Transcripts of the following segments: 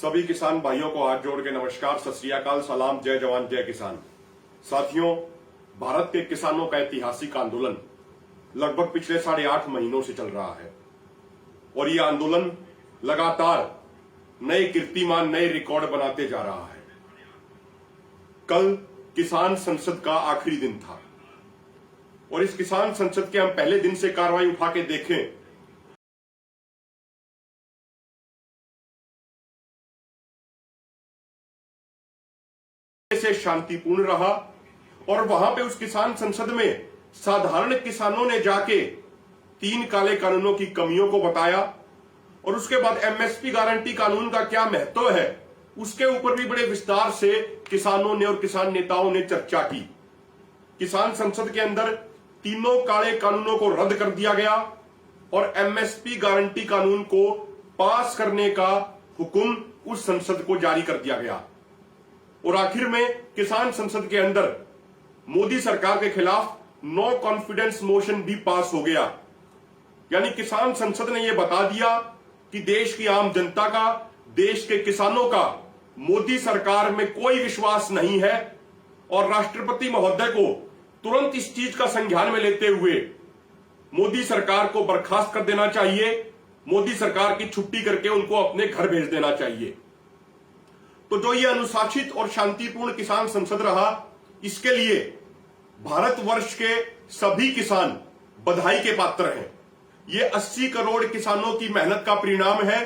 सभी किसान भाइयों को हाथ जोड़ के नमस्कार, सत श्री अकाल, सलाम, जय जवान जय किसान। साथियों, भारत के किसानों का ऐतिहासिक आंदोलन लगभग पिछले 8.5 महीनों से चल रहा है और ये आंदोलन लगातार नए कीर्तिमान, नए रिकॉर्ड बनाते जा रहा है। कल किसान संसद का आखिरी दिन था और इस किसान संसद के हम पहले दिन से कार्रवाई उठा के देखें से शांतिपूर्ण रहा और वहां पे उस किसान संसद में साधारण किसानों ने जाके 3 काले कानूनों की कमियों को बताया और उसके बाद एमएसपी गारंटी कानून का क्या महत्व है उसके ऊपर भी बड़े विस्तार से किसानों ने और किसान नेताओं ने चर्चा की। किसान संसद के अंदर तीनों काले कानूनों को रद्द कर दिया गया और एमएसपी गारंटी कानून को पास करने का हुक्म उस संसद को जारी कर दिया गया और आखिर में किसान संसद के अंदर मोदी सरकार के खिलाफ नो कॉन्फिडेंस मोशन भी पास हो गया। यानी किसान संसद ने यह बता दिया कि देश की आम जनता का, देश के किसानों का मोदी सरकार में कोई विश्वास नहीं है और राष्ट्रपति महोदय को तुरंत इस चीज का संज्ञान में लेते हुए मोदी सरकार को बर्खास्त कर देना चाहिए, मोदी सरकार की छुट्टी करके उनको अपने घर भेज देना चाहिए। तो जो ये अनुशासित और शांतिपूर्ण किसान संसद रहा, इसके लिए भारतवर्ष के सभी किसान बधाई के पात्र हैं। ये 80 करोड़ किसानों की मेहनत का परिणाम है।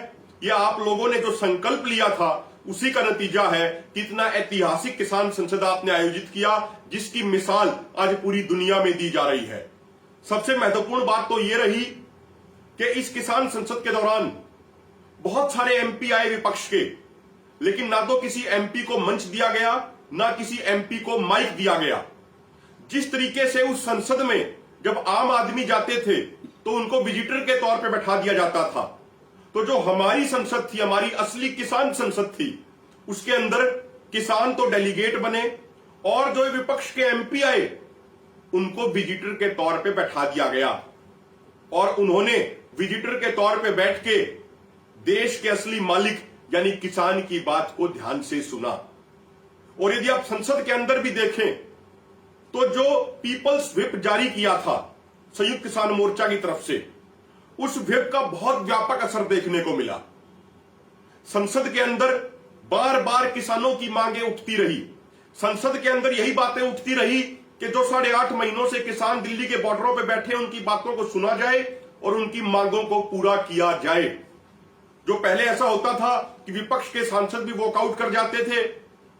ये आप लोगों ने जो संकल्प लिया था उसी का नतीजा है कि इतना ऐतिहासिक किसान संसद आपने आयोजित किया, जिसकी मिसाल आज पूरी दुनिया में दी जा रही है। सबसे महत्वपूर्ण बात तो ये रही कि इस किसान संसद के दौरान बहुत सारे एमपी आए विपक्ष के, लेकिन ना तो किसी एमपी को मंच दिया गया, ना किसी एमपी को माइक दिया गया। जिस तरीके से उस संसद में जब आम आदमी जाते थे तो उनको विजिटर के तौर पे बैठा दिया जाता था, तो जो हमारी संसद थी, हमारी असली किसान संसद थी, उसके अंदर किसान तो डेलीगेट बने और जो विपक्ष के एमपी आए उनको विजिटर के तौर पे बैठा दिया गया और उन्होंने विजिटर के तौर पे बैठ के देश के असली मालिक यानी किसान की बात को ध्यान से सुना। और यदि आप संसद के अंदर भी देखें तो जो पीपल्स व्हिप जारी किया था संयुक्त किसान मोर्चा की तरफ से, उस व्हिप का बहुत व्यापक असर देखने को मिला। संसद के अंदर बार बार किसानों की मांगें उठती रही, संसद के अंदर यही बातें उठती रही कि जो 8.5 महीनों से किसान दिल्ली के बॉर्डरों पर बैठे उनकी बातों को सुना जाए और उनकी मांगों को पूरा किया जाए। जो पहले ऐसा होता था कि विपक्ष के सांसद भी वॉकआउट कर जाते थे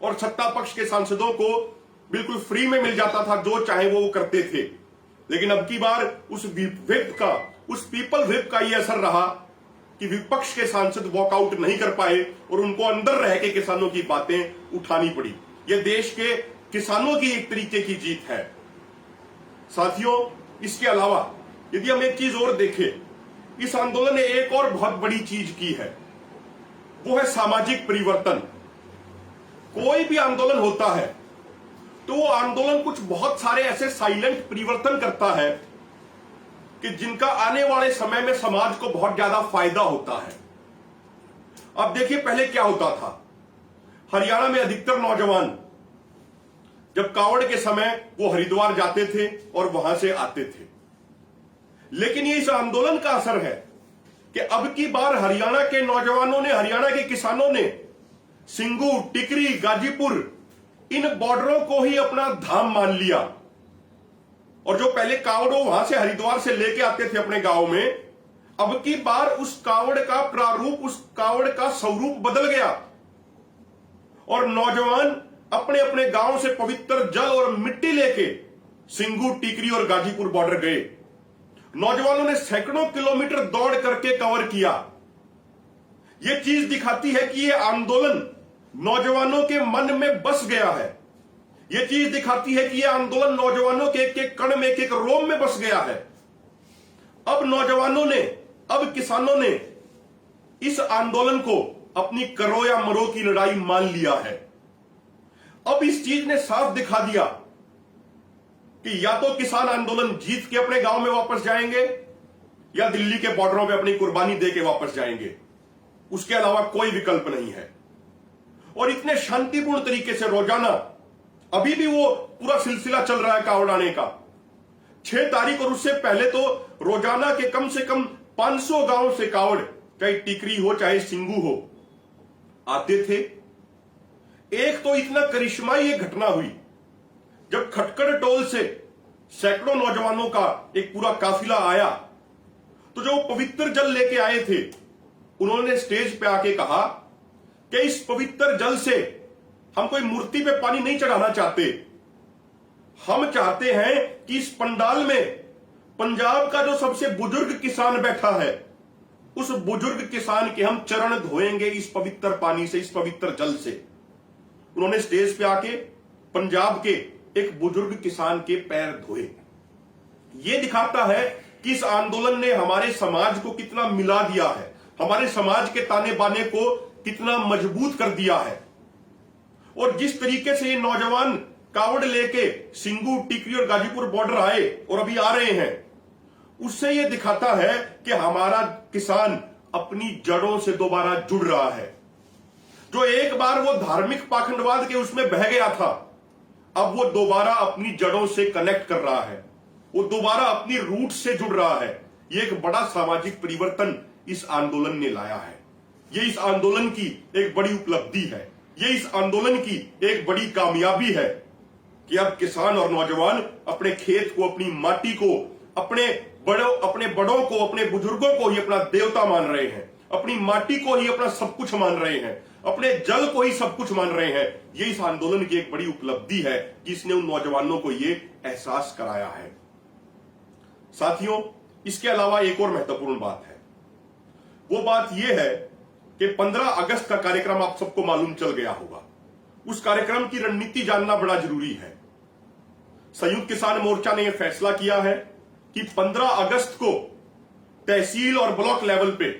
और सत्ता पक्ष के सांसदों को बिल्कुल फ्री में मिल जाता था, जो चाहे वो करते थे। लेकिन अब की बार उस व्हिप का, उस पीपल व्हिप का यह असर रहा कि विपक्ष के सांसद वॉकआउट नहीं कर पाए और उनको अंदर रह के किसानों की बातें उठानी पड़ी। यह देश के किसानों की एक तरीके की जीत है। साथियों, इसके अलावा यदि हम एक चीज और देखें, इस आंदोलन ने एक और बहुत बड़ी चीज की है, वो है सामाजिक परिवर्तन। कोई भी आंदोलन होता है तो वो आंदोलन कुछ बहुत सारे ऐसे साइलेंट परिवर्तन करता है कि जिनका आने वाले समय में समाज को बहुत ज्यादा फायदा होता है। अब देखिए, पहले क्या होता था, हरियाणा में अधिकतर नौजवान जब कावड़ के समय वो हरिद्वार जाते थे और वहां से आते थे। लेकिन ये इस आंदोलन का असर है कि अब की बार हरियाणा के नौजवानों ने, हरियाणा के किसानों ने सिंगू, टिकरी, गाजीपुर इन बॉर्डरों को ही अपना धाम मान लिया और जो पहले कावड़ वहां से हरिद्वार से लेके आते थे अपने गांव में, अब की बार उस कावड़ का प्रारूप, उस कावड़ का स्वरूप बदल गया और नौजवान अपने अपने गांव से पवित्र जल और मिट्टी लेके सिंगू, टिकरी और गाजीपुर बॉर्डर गए। नौजवानों ने सैकड़ों किलोमीटर दौड़ करके कवर किया। यह चीज दिखाती है कि यह आंदोलन नौजवानों के मन में बस गया है। यह चीज दिखाती है कि यह आंदोलन नौजवानों के एक एक कण में, एक एक रोम में बस गया है। अब नौजवानों ने, अब किसानों ने इस आंदोलन को अपनी करो या मरो की लड़ाई मान लिया है। अब इस चीज ने साफ दिखा दिया कि या तो किसान आंदोलन जीत के अपने गांव में वापस जाएंगे या दिल्ली के बॉर्डरों पे अपनी कुर्बानी दे के वापस जाएंगे, उसके अलावा कोई विकल्प नहीं है। और इतने शांतिपूर्ण तरीके से रोजाना अभी भी वो पूरा सिलसिला चल रहा है कावड़ आने का। 6 तारीख और उससे पहले तो रोजाना के कम से कम 500 गांव से कावड़, चाहे टिकरी हो चाहे सिंगू हो, आते थे। एक तो इतना करिश्माई एक घटना हुई जब खटकड़ टोल से सैकड़ों नौजवानों का एक पूरा काफिला आया, तो जो पवित्र जल लेके आए थे उन्होंने स्टेज पे आके कहा कि इस पवित्र जल से हम कोई मूर्ति पे पानी नहीं चढ़ाना चाहते, हम चाहते हैं कि इस पंडाल में पंजाब का जो सबसे बुजुर्ग किसान बैठा है, उस बुजुर्ग किसान के हम चरण धोएंगे इस पवित्र पानी से, इस पवित्र जल से। उन्होंने स्टेज पे आके पंजाब के एक बुजुर्ग किसान के पैर धोए। यह दिखाता है कि इस आंदोलन ने हमारे समाज को कितना मिला दिया है, हमारे समाज के ताने बाने को कितना मजबूत कर दिया है। और जिस तरीके से ये नौजवान कावड़ लेके सिंगू, टिकरी और गाजीपुर बॉर्डर आए और अभी आ रहे हैं, उससे यह दिखाता है कि हमारा किसान अपनी जड़ों से दोबारा जुड़ रहा है। जो एक बार वो धार्मिक पाखंडवाद के उसमें बह गया था, अब वो दोबारा अपनी जड़ों से कनेक्ट कर रहा है, वो दोबारा अपनी रूट से जुड़ रहा है। ये एक बड़ा सामाजिक परिवर्तन इस आंदोलन ने लाया है। ये इस आंदोलन की एक बड़ी उपलब्धि है, ये इस आंदोलन की एक बड़ी कामयाबी है कि अब किसान और नौजवान अपने खेत को, अपनी माटी को, अपने बड़ों को, अपने बुजुर्गों को ही अपना देवता मान रहे हैं, अपनी माटी को ही अपना सब कुछ मान रहे हैं, अपने जल को ही सब कुछ मान रहे हैं। ये इस आंदोलन की एक बड़ी उपलब्धि है कि इसने उन नौजवानों को ये एहसास कराया है। साथियों, इसके अलावा एक और महत्वपूर्ण बात है। वो बात यह है कि 15 अगस्त का कार्यक्रम आप सबको मालूम चल गया होगा। उस कार्यक्रम की रणनीति जानना बड़ा जरूरी है। संयुक्त किसान मोर्चा ने यह फैसला किया है कि 15 अगस्त को तहसील और ब्लॉक लेवल पे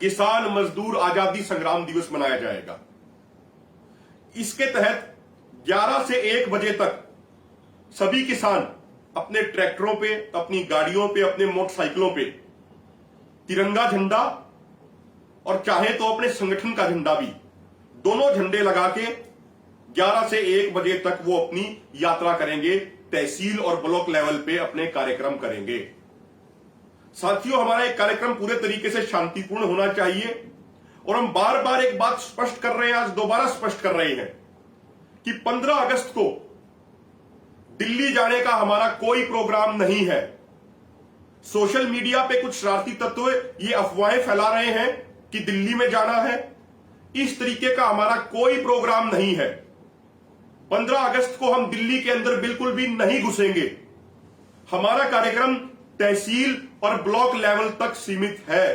किसान मजदूर आजादी संग्राम दिवस मनाया जाएगा। इसके तहत 11 से 1 बजे तक सभी किसान अपने ट्रैक्टरों पे, अपनी गाड़ियों पे, अपने मोटरसाइकिलों पे तिरंगा झंडा और चाहे तो अपने संगठन का झंडा भी, दोनों झंडे लगा के 11 से 1 बजे तक वो अपनी यात्रा करेंगे, तहसील और ब्लॉक लेवल पे अपने कार्यक्रम करेंगे। साथियों, हमारा एक कार्यक्रम पूरे तरीके से शांतिपूर्ण होना चाहिए और हम बार बार एक बात स्पष्ट कर रहे हैं, आज दोबारा स्पष्ट कर रहे हैं कि 15 अगस्त को दिल्ली जाने का हमारा कोई प्रोग्राम नहीं है। सोशल मीडिया पे कुछ शरारती तत्व ये अफवाहें फैला रहे हैं कि दिल्ली में जाना है, इस तरीके का हमारा कोई प्रोग्राम नहीं है। 15 अगस्त को हम दिल्ली के अंदर बिल्कुल भी नहीं घुसेंगे। हमारा कार्यक्रम तहसील और ब्लॉक लेवल तक सीमित है।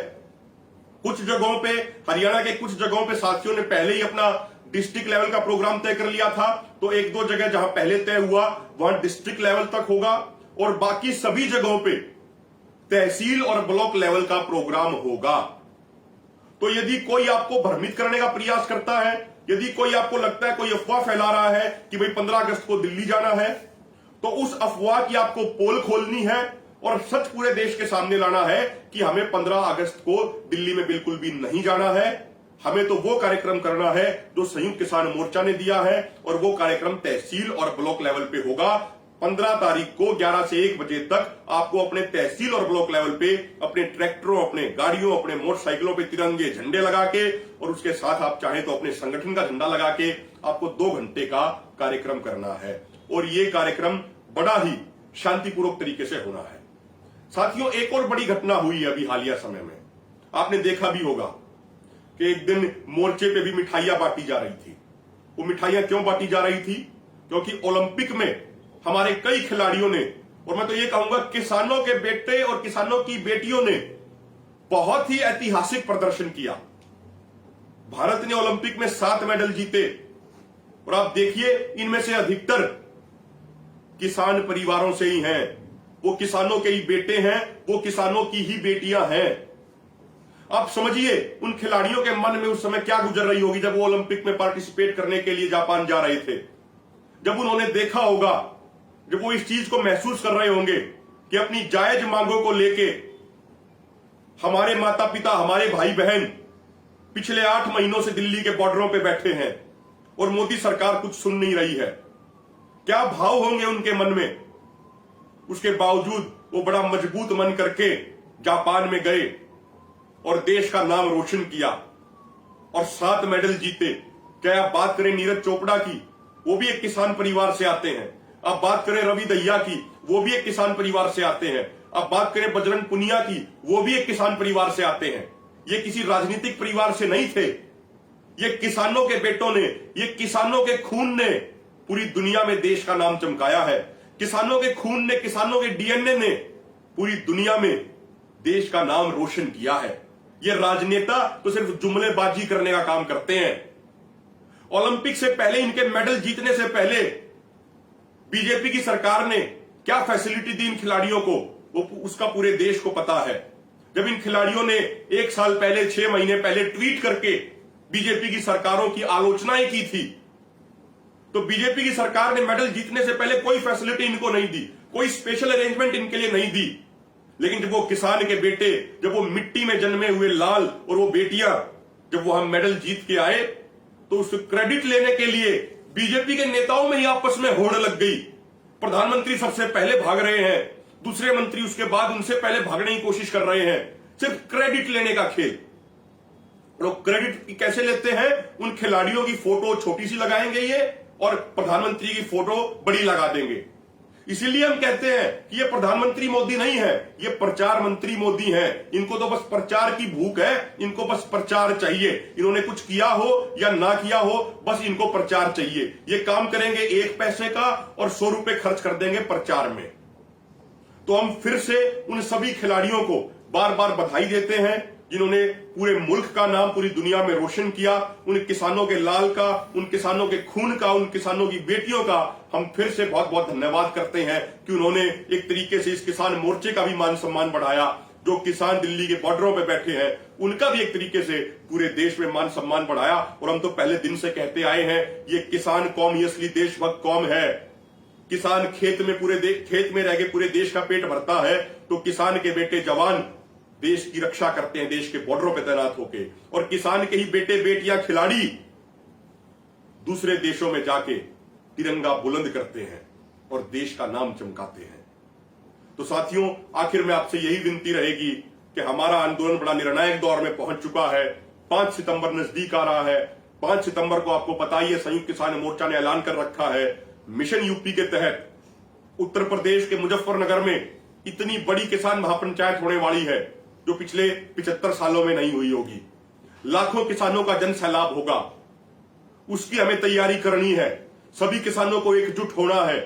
कुछ जगहों पे, हरियाणा के कुछ जगहों पे साथियों ने पहले ही अपना डिस्ट्रिक्ट लेवल का प्रोग्राम तय कर लिया था, तो 1-2 जगह जहां पहले तय हुआ वहां डिस्ट्रिक्ट लेवल तक होगा और बाकी सभी जगहों पे तहसील और ब्लॉक लेवल का प्रोग्राम होगा। तो यदि कोई आपको भ्रमित करने का प्रयास करता है, यदि कोई आपको लगता है, कोई अफवाह फैला रहा है कि भाई 15 अगस्त को दिल्ली जाना है, तो उस अफवाह की आपको पोल खोलनी है और सच पूरे देश के सामने लाना है कि हमें 15 अगस्त को दिल्ली में बिल्कुल भी नहीं जाना है। हमें तो वो कार्यक्रम करना है जो संयुक्त किसान मोर्चा ने दिया है और वो कार्यक्रम तहसील और ब्लॉक लेवल पे होगा। 15 तारीख को 11 से 1 बजे तक आपको अपने तहसील और ब्लॉक लेवल पे अपने ट्रैक्टरों, अपने गाड़ियों, अपने मोटरसाइकिलों पे तिरंगे झंडे लगा के और उसके साथ आप चाहें तो अपने संगठन का झंडा लगा के आपको 2 घंटे का कार्यक्रम करना है और ये कार्यक्रम बड़ा ही शांतिपूर्वक तरीके से होना है। साथियों, एक और बड़ी घटना हुई है अभी हालिया समय में, आपने देखा भी होगा कि एक दिन मोर्चे पे भी मिठाइयां बांटी जा रही थी। वो मिठाइयां क्यों बांटी जा रही थी? क्योंकि ओलंपिक में हमारे कई खिलाड़ियों ने, और मैं तो ये कहूंगा किसानों के बेटे और किसानों की बेटियों ने बहुत ही ऐतिहासिक प्रदर्शन किया। भारत ने ओलंपिक में 7 मेडल जीते और आप देखिए इनमें से अधिकतर किसान परिवारों से ही हैं। वो किसानों के ही बेटे हैं, वो किसानों की ही बेटियां हैं। आप समझिए उन खिलाड़ियों के मन में उस समय क्या गुजर रही होगी जब वो ओलंपिक में पार्टिसिपेट करने के लिए जापान जा रहे थे। जब उन्होंने देखा होगा, जब वो इस चीज को महसूस कर रहे होंगे कि अपनी जायज मांगों को लेके हमारे माता पिता, हमारे भाई बहन पिछले 8 महीनों से दिल्ली के बॉर्डरों पे बैठे हैं और मोदी सरकार कुछ सुन नहीं रही है। क्या भाव होंगे उनके मन में। उसके बावजूद वो बड़ा मजबूत मन करके जापान में गए और देश का नाम रोशन किया और 7 मेडल जीते। क्या आप बात करें नीरज चोपड़ा की, वो भी एक किसान परिवार से आते हैं। अब बात करें रवि दहिया की, वो भी एक किसान परिवार से आते हैं। अब बात करें बजरंग पुनिया की, वो भी एक किसान परिवार से आते हैं। ये किसी राजनीतिक परिवार से नहीं थे। ये किसानों के बेटों ने, ये किसानों के खून ने पूरी दुनिया में देश का नाम चमकाया है। किसानों के खून ने, किसानों के डीएनए ने पूरी दुनिया में देश का नाम रोशन किया है। ये राजनेता तो सिर्फ जुमलेबाजी करने का काम करते हैं। ओलंपिक से पहले, इनके मेडल जीतने से पहले बीजेपी की सरकार ने क्या फैसिलिटी दी इन खिलाड़ियों को, वो उसका पूरे देश को पता है। जब इन खिलाड़ियों ने 1 साल पहले, 6 महीने पहले ट्वीट करके बीजेपी की सरकारों की आलोचनाएं की थी, तो बीजेपी की सरकार ने मेडल जीतने से पहले कोई फैसिलिटी इनको नहीं दी, कोई स्पेशल अरेंजमेंट इनके लिए नहीं दी। लेकिन जब वो किसान के बेटे, जब वो मिट्टी में जन्मे हुए लाल और वो बेटियां, जब वो हम मेडल जीत के आए, तो उस क्रेडिट लेने के लिए बीजेपी के नेताओं में ही आपस में होड़ लग गई। प्रधानमंत्री सबसे पहले भाग रहे हैं, दूसरे मंत्री उसके बाद उनसे पहले भागने की कोशिश कर रहे हैं, सिर्फ क्रेडिट लेने का खेल। लोग क्रेडिट कैसे लेते हैं, उन खिलाड़ियों की फोटो छोटी सी लगाएंगे ये और प्रधानमंत्री की फोटो बड़ी लगा देंगे। इसीलिए हम कहते हैं कि ये प्रधानमंत्री मोदी नहीं है, ये प्रचार मंत्री मोदी हैं। इनको तो बस प्रचार की भूख है, इनको बस प्रचार चाहिए। इन्होंने कुछ किया हो या ना किया हो, बस इनको प्रचार चाहिए। ये काम करेंगे 1 पैसे का और 100 रुपए खर्च कर देंगे प्रचार में। तो हम फिर से उन सभी खिलाड़ियों को बार बार बधाई देते हैं जिन्होंने पूरे मुल्क का नाम पूरी दुनिया में रोशन किया। उन किसानों के लाल का, उन किसानों के खून का, उन किसानों की बेटियों का हम फिर से बहुत बहुत धन्यवाद करते हैं कि उन्होंने एक तरीके से इस किसान मोर्चे का भी मान सम्मान बढ़ाया। जो किसान दिल्ली के बॉर्डरों पे बैठे हैं, उनका भी एक तरीके से पूरे देश में मान सम्मान बढ़ाया। और हम तो पहले दिन से कहते आए हैं, ये किसान कौम ये असली देशभक्त कौम है। किसान खेत में खेत में रह के पूरे देश का पेट भरता है, तो किसान के बेटे जवान देश की रक्षा करते हैं, देश के बॉर्डरों पे तैनात होके। और किसान के ही बेटे बेटियां खिलाड़ी दूसरे देशों में जाके तिरंगा बुलंद करते हैं और देश का नाम चमकाते हैं। तो साथियों, आखिर में आपसे यही विनती रहेगी कि हमारा आंदोलन बड़ा निर्णायक दौर में पहुंच चुका है। 5 सितंबर नजदीक आ रहा है। 5 सितंबर को आपको पता ही है, संयुक्त किसान मोर्चा ने ऐलान कर रखा है, मिशन यूपी के तहत उत्तर प्रदेश के मुजफ्फरनगर में इतनी बड़ी किसान महापंचायत होने वाली है जो पिछले 75 सालों में नहीं हुई होगी। लाखों किसानों का जन सैलाब होगा, उसकी हमें तैयारी करनी है। सभी किसानों को एकजुट होना है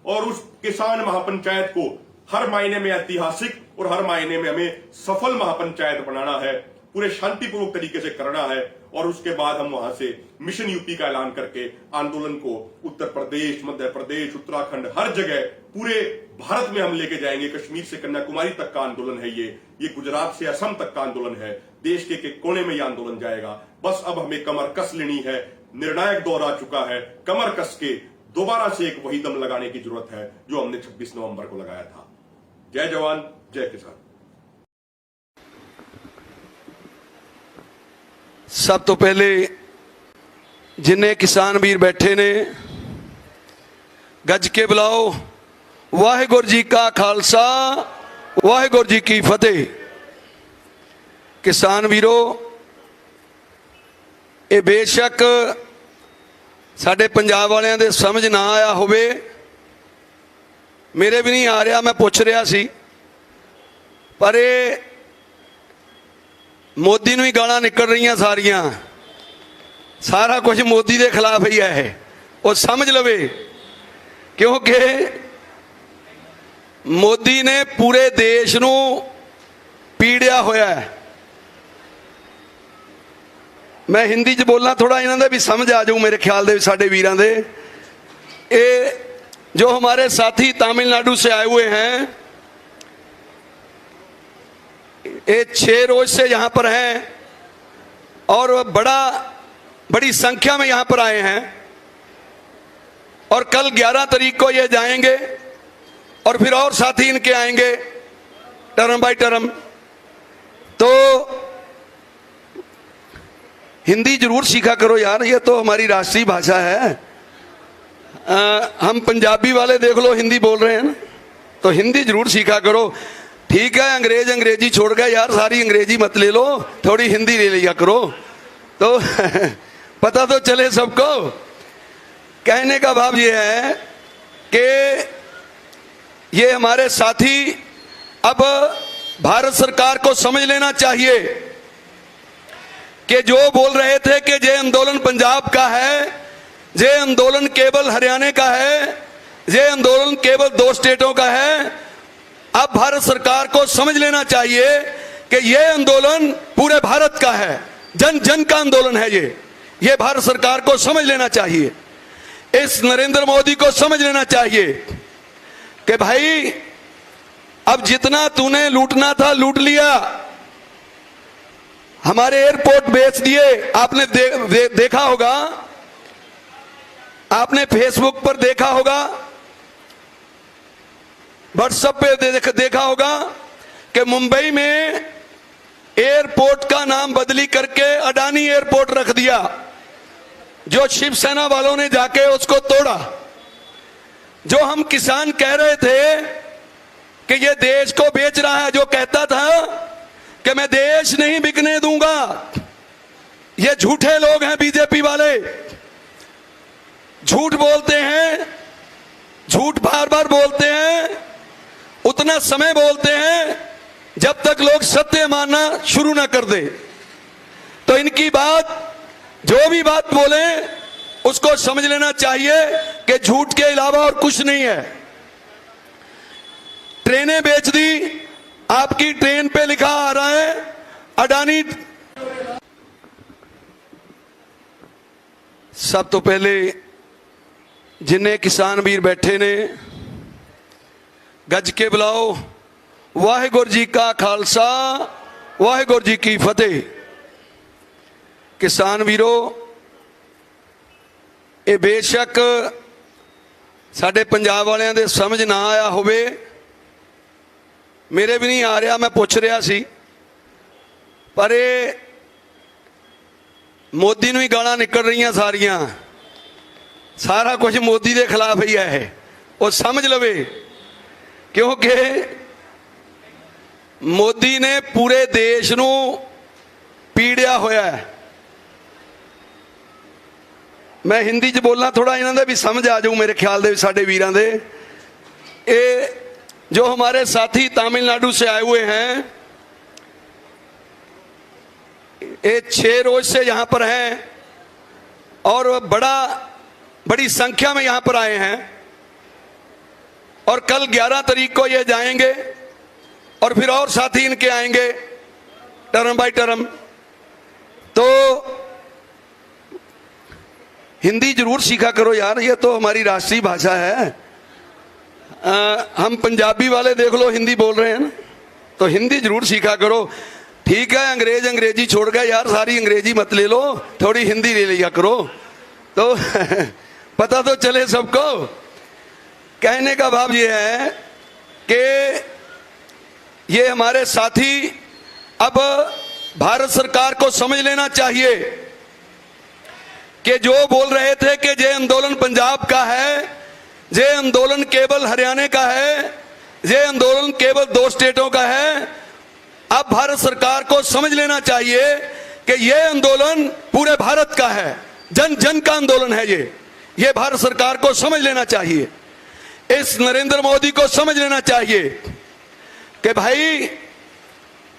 और उस किसान महापंचायत को हर मायने में ऐतिहासिक और हर मायने में हमें सफल महापंचायत बनाना है। पूरे शांतिपूर्वक तरीके से करना है और उसके बाद हम वहां से मिशन यूपी का ऐलान करके आंदोलन को उत्तर प्रदेश, मध्य प्रदेश, उत्तराखंड, हर जगह पूरे भारत में हम लेके जाएंगे। कश्मीर से कन्याकुमारी तक का आंदोलन है ये गुजरात से असम तक का आंदोलन है। देश के कोने में यह आंदोलन जाएगा। बस अब हमें कमर कस लेनी है। निर्णायक दौर आ चुका है। कमर कस के दोबारा से एक वही दम लगाने की जरूरत है जो हमने 26 नवंबर को लगाया था। जय जवान, जय किसान। सब तो पहले जिन्ने किसान वीर बैठे ने, गज के बुलाओ वाहेगुरु जी का खालसा, वाहेगुरु जी की फतेह। किसान वीरो, ये बेशक साडे पंजाब वालियां दे समझ ना आया होवे, मेरे भी नहीं आ रहा, मैं पुछ रहा सी, पर ये मोदी नूं ही गालां निकल रही सारियां, सारा कुछ मोदी के खिलाफ ही है। वो समझ लवे, क्योंकि मोदी ने पूरे देश नूं पीड़िया होया है। मैं हिंदी च बोलना थोड़ा, इन्हां दे भी समझ आ जाऊ मेरे ख्याल दे साडे वीरां दे। ये जो हमारे साथी तमिलनाडु से आए हुए हैं, ये 6 रोज से यहाँ पर हैं और बड़ी संख्या में यहाँ पर आए हैं और कल 11 तारीख को ये जाएंगे और फिर और साथी इनके आएंगे टर्म बाय टर्म। तो हिंदी जरूर सीखा करो यार, ये तो हमारी राष्ट्रीय भाषा है। हम पंजाबी वाले देख लो हिंदी बोल रहे हैं ना, तो हिंदी जरूर सीखा करो। ठीक है, अंग्रेजी छोड़ गए यार, सारी अंग्रेजी मत ले लो, थोड़ी हिंदी ले लिया करो तो पता तो चले सबको। कहने का भाव ये है कि ये हमारे साथी अब भारत सरकार को समझ लेना चाहिए कि जो बोल रहे थे कि ये आंदोलन पंजाब का है, ये आंदोलन केवल हरियाणा का है, ये आंदोलन केवल 2 स्टेटों का है। अब भारत सरकार को समझ लेना चाहिए कि ये आंदोलन पूरे भारत का है, जन जन का आंदोलन है। ये भारत सरकार को समझ लेना चाहिए, इस नरेंद्र मोदी को समझ लेना चाहिए कि भाई अब जितना तूने लूटना था लूट लिया, हमारे एयरपोर्ट बेच दिए। आपने देखा होगा, आपने फेसबुक पर देखा होगा, व्हाट्सएप पे देखा होगा कि मुंबई में एयरपोर्ट का नाम बदली करके अडानी एयरपोर्ट रख दिया। जो शिवसेना वालों ने जाके उसको तोड़ा। जो हम किसान कह रहे थे कि ये देश को बेच रहा है, जो कहता था कि मैं देश नहीं बिकने दूंगा, ये झूठे लोग हैं बीजेपी वाले। झूठ बोलते हैं, झूठ बार बार बोलते हैं, उतना समय बोलते हैं जब तक लोग सत्य मानना शुरू ना कर दे। तो इनकी बात, जो भी बात बोले उसको समझ लेना चाहिए कि झूठ के अलावा और कुछ नहीं है। ट्रेनें बेच दी, आपकी ट्रेन पे लिखा आ रहा है अडानी। सब तो पहले जिन्हें किसान वीर बैठे ने, गज के बुलाओ वाहिगुरु जी का खालसा, वाहिगुरु जी की फतेह। किसान वीरो, ये बेशक साडे पंजाब वालियां दे समझ ना आया होवे, मेरे भी नहीं आ रहा, मैं पूछ रहा सी, पर ये मोदी नूं ही गालां निकल रही सारियां, सारा कुछ मोदी के खिलाफ ही है। वो समझ लवे, क्योंकि मोदी ने पूरे देश नूं पीड़िया होया है। मैं हिंदी च बोलना, थोड़ा इन्हां दा भी समझ आ जाऊ मेरे ख्याल दे साडे वीरां दे। ये जो हमारे साथी तमिलनाडु से आए हुए हैं, ये 6 रोज से यहां पर हैं और बड़ी संख्या में यहां पर आए हैं, और कल 11 तारीख को ये जाएंगे और फिर और साथी इनके आएंगे टर्म बाय टर्म। तो हिंदी जरूर सीखा करो यार, ये तो हमारी राष्ट्रीय भाषा है। हम पंजाबी वाले देख लो हिंदी बोल रहे हैं ना, तो हिंदी जरूर सीखा करो। ठीक है, अंग्रेजी छोड़ गए यार, सारी अंग्रेजी मत ले लो, थोड़ी हिंदी ले लिया करो तो पता तो चले सबको। कहने का भाव ये है कि ये हमारे साथी अब भारत सरकार को समझ लेना चाहिए कि जो बोल रहे थे कि ये आंदोलन पंजाब का है, ये आंदोलन केवल हरियाणा का है, ये आंदोलन केवल 2 स्टेटों का है। अब भारत सरकार को समझ लेना चाहिए कि ये आंदोलन पूरे भारत का है, जन जन का आंदोलन है। ये भारत सरकार को समझ लेना चाहिए, इस नरेंद्र मोदी को समझ लेना चाहिए कि भाई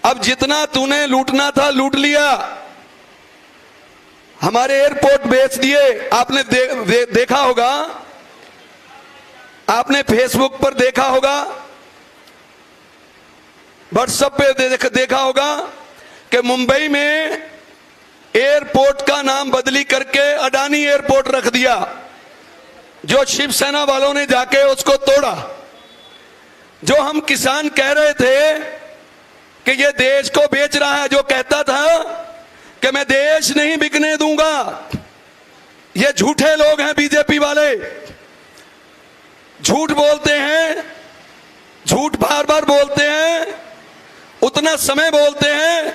अब जितना तूने लूटना था लूट लिया, हमारे एयरपोर्ट बेच दिए। आपने देखा होगा, आपने फेसबुक पर देखा होगा, व्हाट्सएप पे देखा होगा कि मुंबई में एयरपोर्ट का नाम बदली करके अडानी एयरपोर्ट रख दिया। जो शिवसेना वालों ने जाके उसको तोड़ा। जो हम किसान कह रहे थे कि ये देश को बेच रहा है, जो कहता था कि मैं देश नहीं बिकने दूंगा, ये झूठे लोग हैं बीजेपी वाले। झूठ बोलते हैं, झूठ बार बार बोलते हैं, उतना समय बोलते हैं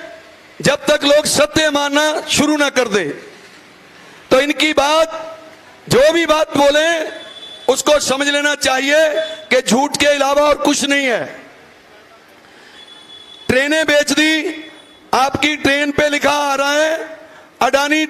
जब तक लोग सत्य मानना शुरू ना कर दे, तो इनकी बात, जो भी बात बोले उसको समझ लेना चाहिए कि झूठ के अलावा और कुछ नहीं है। ट्रेनें बेच दी, आपकी ट्रेन पे लिखा आ रहा है अडानी